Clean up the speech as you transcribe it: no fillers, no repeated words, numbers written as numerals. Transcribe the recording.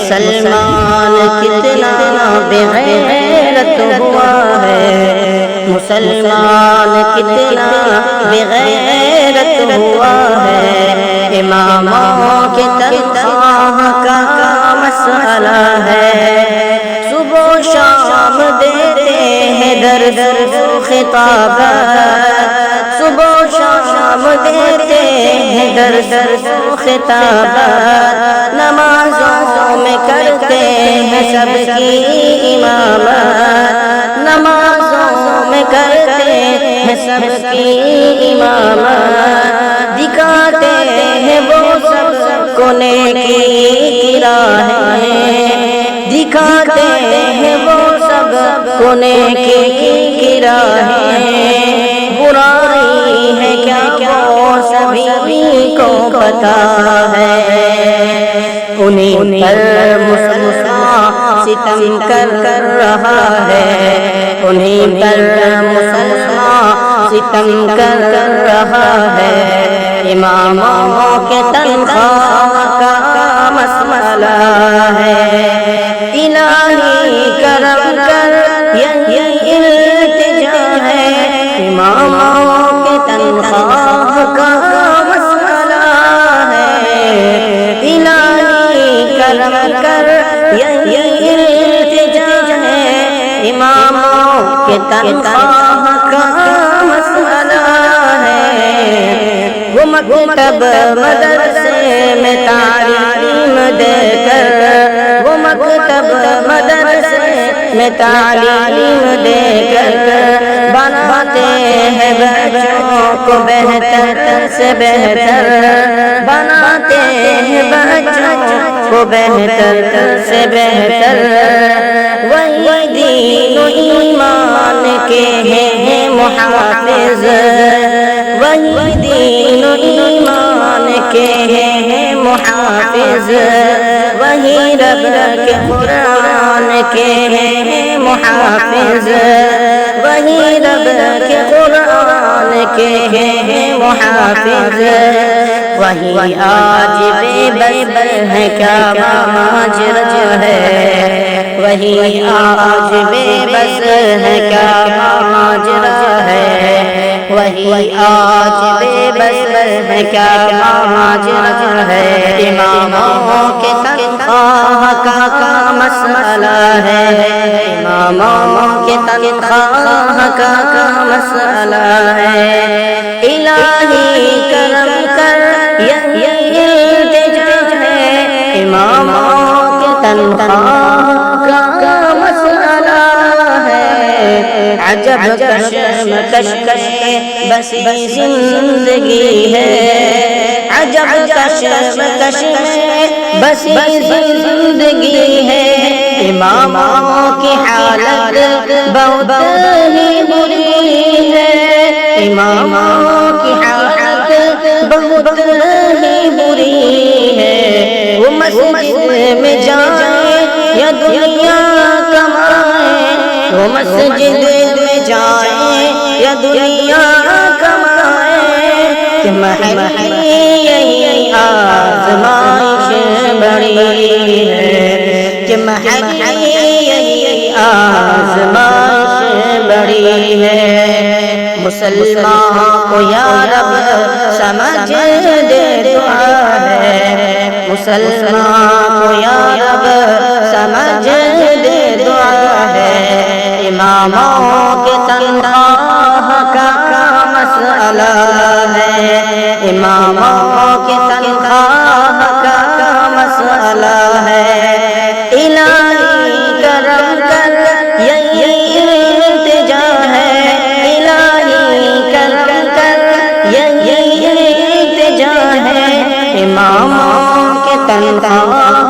مسلمان کتنا بغیرت ہوا ہے، مسلمان کتنا بغیرت ہوا ہے، اماموں کی تنخواہ کا مسئلہ ہے، صبح و شام دیتے ہیں در در خطابات، صبح و شام دیتے ہیں در در خطابات، نمازوں میں کرتے ہیں سب کی امامت، نمازوں میں کرتے ہیں سب کی امامت، دکھاتے ہیں وہ سب کو نیکی کی راہیں، دکھاتے ہیں وہ سب کو نیکی کی راہیں، برائی ہے کیا وہ سبھی کو پتا ہے، انہیں پر مسلمان ستم کر رہا ہے، انہیں پر مسلمان ستم کر رہا ہے، اماموں کے تنخواہ کا مسئلہ ہے، الہی کرم کر یہی التجا ہے، اماموں کے تنخواہ کا مسئلہ ہے، الہی کرم کر یہی التجا ہے، اماموں کے تنخواہ کا مسئلہ ہے، وہ مکتب مدرسے میں تعلیم دے کر، وہ مکتب مدرسے میں تعلیم دے کر بناتے ہیں بچوں کو بہتر سے بہتر، بناتے ہیں بچوں کو بہتر سے بہتر، وہی دین و ایمان کے ہیں محافظ، وہی دین و ایمان کے ہیں محافظ، وہی رب کے قرآن کے ہیں محافظ، وہی رب کے قرآن کے ہیں محافظ، وہی آج بے بس ہے کیا ماجرا ہے، وہی آج بے بس ہے کیا ماجرا ہے، وہی آج بے بس ہے کیا ماجرا ہے، اماموں کے تنخواہ کا مسئلہ ہے، اماموں کے تنخواہ کا مسئلہ ہے، الہی کرم کر یہی التجا ہے، اماموں کے تنخواہ کا مسئلہ ہے، عجب کشمکش بسی زندگی ہے، عجب کشمکش بسی زندگی ہے، اماموں کی حالت بہت ہی بری ہے، اماموں کی حالت بہت ہی بری ہے، وہ مسجد میں جائیں یا دنیا کمائیں، وہ مسجد میں جائیں یا دنیا کمائیں، کہ محل یہی آزمائش بڑی ہے، کہ محل یہی آزمائش بڑی ہے، مسلمان کو یا رب سمجھ دے دعا ہے، مسلمان کو یا رب سمجھ دے دعا ہے، اماموں کے تنخواہ کا مسئلہ ہے، اماموں کے تنخواہ کا مسئلہ ہے، الہی کرم کر یہی التجا ہے، الہی کرم کر یہی التجا ہے، اماموں کے تنخواہ